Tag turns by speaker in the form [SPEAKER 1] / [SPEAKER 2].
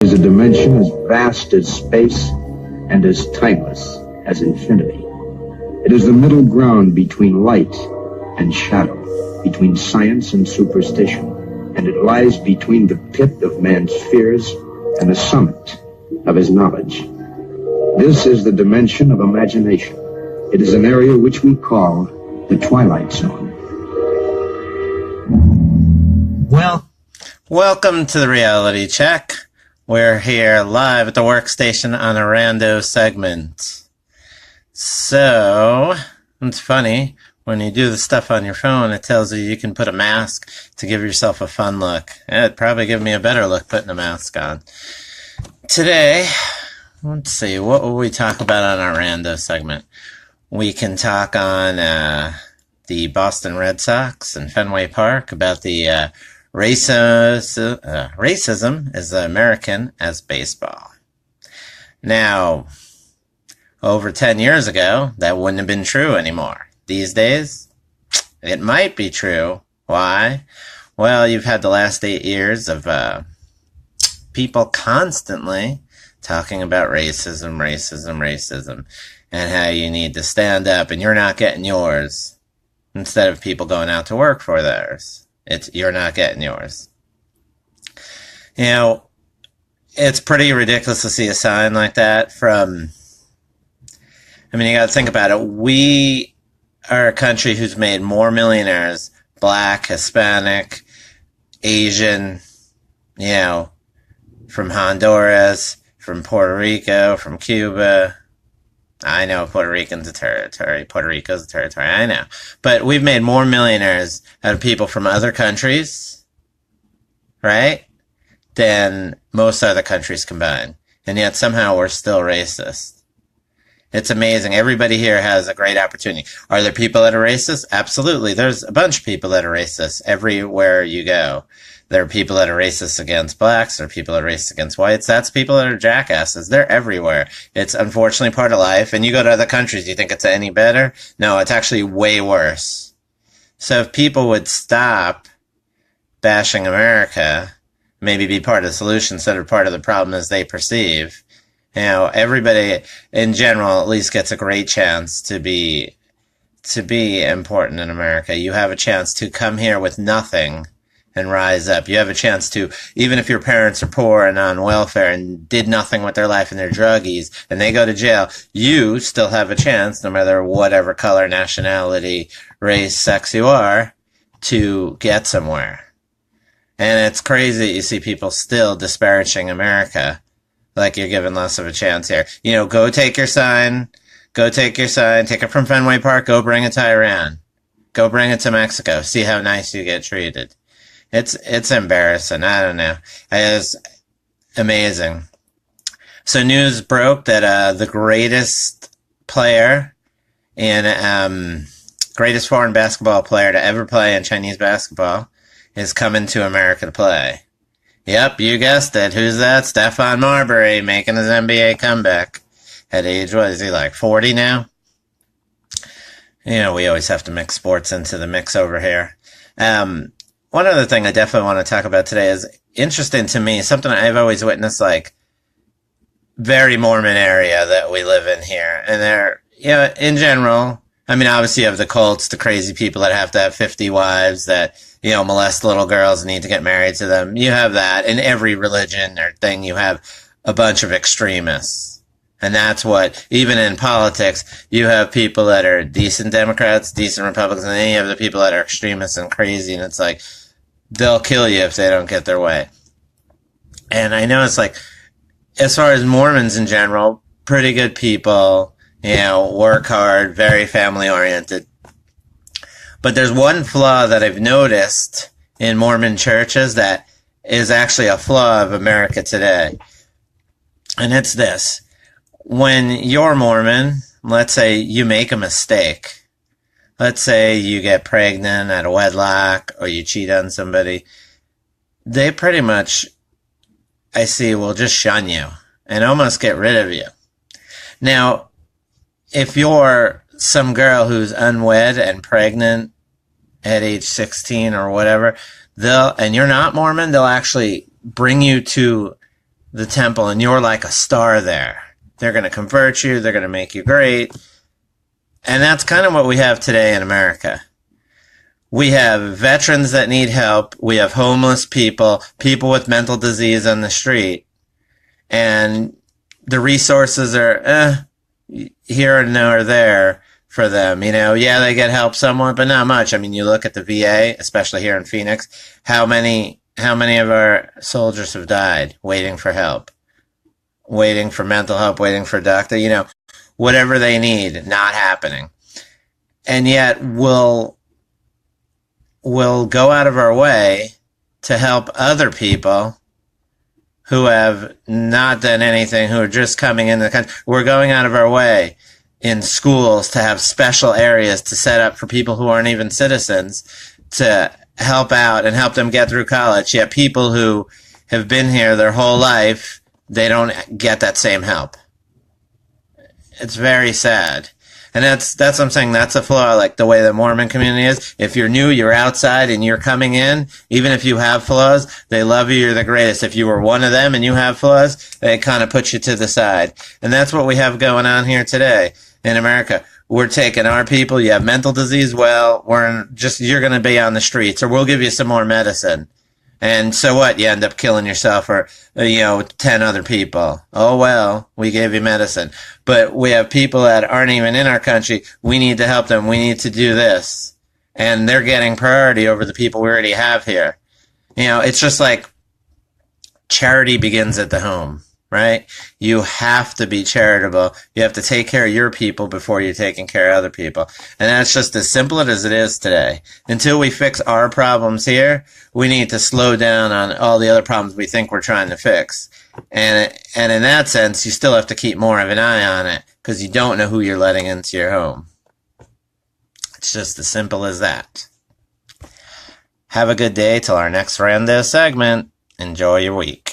[SPEAKER 1] Is a dimension as vast as space and as timeless as infinity. It is the middle ground between light and shadow, between science and superstition, and it lies between the pit of man's fears and the summit of his knowledge. This is the dimension of imagination. It is an area which we call the Twilight Zone.
[SPEAKER 2] Well, welcome to the Reality Check. We're here live at the workstation on a rando segment. So, it's funny, when you do the stuff on your phone, it tells you can put a mask to give yourself a fun look. It'd probably give me a better look putting a mask on. Today, let's see, what will we talk about on our rando segment? We can talk on the Boston Red Sox and Fenway Park about the racism is American as baseball. Now, over 10 years ago, that wouldn't have been true anymore. These days, it might be true. Why? Well, you've had the last 8 years of people constantly talking about racism, and how you need to stand up and you're not getting yours, instead of people going out to work for theirs. You're not getting yours. You know, it's pretty ridiculous to see a sign like that from, I mean, you gotta think about it. We are a country who's made more millionaires, black, Hispanic, Asian, you know, from Honduras, from Puerto Rico, from Cuba. I know Puerto Rico's a territory. Puerto Rico's a territory. I know. But we've made more millionaires out of people from other countries, right, than most other countries combined. And yet somehow we're still racist. It's amazing. Everybody here has a great opportunity. Are there people that are racist? Absolutely. There's a bunch of people that are racist everywhere you go. There are people that are racist against blacks. There are people that are racist against whites. That's people that are jackasses. They're everywhere. It's unfortunately part of life. And you go to other countries, you think it's any better? No, it's actually way worse. So if people would stop bashing America, maybe be part of the solution instead of part of the problem as they perceive, you know, everybody in general at least gets a great chance to be important in America. You have a chance to come here with nothing and rise up. You have a chance to, even if your parents are poor and on welfare and did nothing with their life and they're druggies and they go to jail, you still have a chance, no matter whatever color, nationality, race, sex you are, to get somewhere. And it's crazy that you see people still disparaging America like you're given less of a chance here. You know, go take your sign, take it from Fenway Park, go bring it to Iran. Go bring it to Mexico, see how nice you get treated. It's embarrassing. I don't know. It's amazing. So news broke that the greatest player in greatest foreign basketball player to ever play in Chinese basketball is coming to America to play. Yep, you guessed it. Who's that? Stephon Marbury making his NBA comeback at age, what is he, like 40 now? You know, we always have to mix sports into the mix over here. One other thing I definitely want to talk about today is interesting to me, something I've always witnessed, like, very Mormon area that we live in here. And they're, you know, in general, I mean, obviously you have the cults, the crazy people that have to have 50 wives that, you know, molest little girls and need to get married to them. You have that. In every religion or thing, you have a bunch of extremists. And that's what, even in politics, you have people that are decent Democrats, decent Republicans, and then you have the people that are extremists and crazy, and it's like, they'll kill you if they don't get their way. And I know it's like, as far as Mormons in general, pretty good people, you know, work hard, very family oriented. But there's one flaw that I've noticed in Mormon churches that is actually a flaw of America today. And it's this. When you're Mormon, let's say you make a mistake. Let's say you get pregnant out of wedlock or you cheat on somebody. They pretty much, I see, will just shun you and almost get rid of you. Now, if you're some girl who's unwed and pregnant at age 16 or whatever, and you're not Mormon, they'll actually bring you to the temple and you're like a star there. They're going to convert you. They're going to make you great. And that's kind of what we have today in America. We have veterans that need help. We have homeless people, people with mental disease on the street. And the resources are here and there for them. You know, yeah, they get help somewhat, but not much. I mean, you look at the VA, especially here in Phoenix, how many of our soldiers have died waiting for help, waiting for mental help, waiting for a doctor, you know, whatever they need, not happening. And yet we'll go out of our way to help other people who have not done anything, who are just coming into the country. We're going out of our way in schools to have special areas to set up for people who aren't even citizens to help out and help them get through college. Yet people who have been here their whole life, they don't get that same help. It's very sad. And that's what I'm saying. That's a flaw, like the way the Mormon community is. If you're new, you're outside and you're coming in, even if you have flaws, they love you. You're the greatest. If you were one of them and you have flaws, they kind of put you to the side. And that's what we have going on here today in America. We're taking our people. You have mental disease. Well, you're going to be on the streets, or we'll give you some more medicine. And so what? You end up killing yourself or, 10 other people. Oh, well, we gave you medicine. But we have people that aren't even in our country. We need to help them. We need to do this. And they're getting priority over the people we already have here. You know, it's just like charity begins at the home, right? You have to be charitable. You have to take care of your people before you're taking care of other people. And that's just as simple as it is today. Until we fix our problems here, we need to slow down on all the other problems we think we're trying to fix. And in that sense, you still have to keep more of an eye on it because you don't know who you're letting into your home. It's just as simple as that. Have a good day till our next Rando segment. Enjoy your week.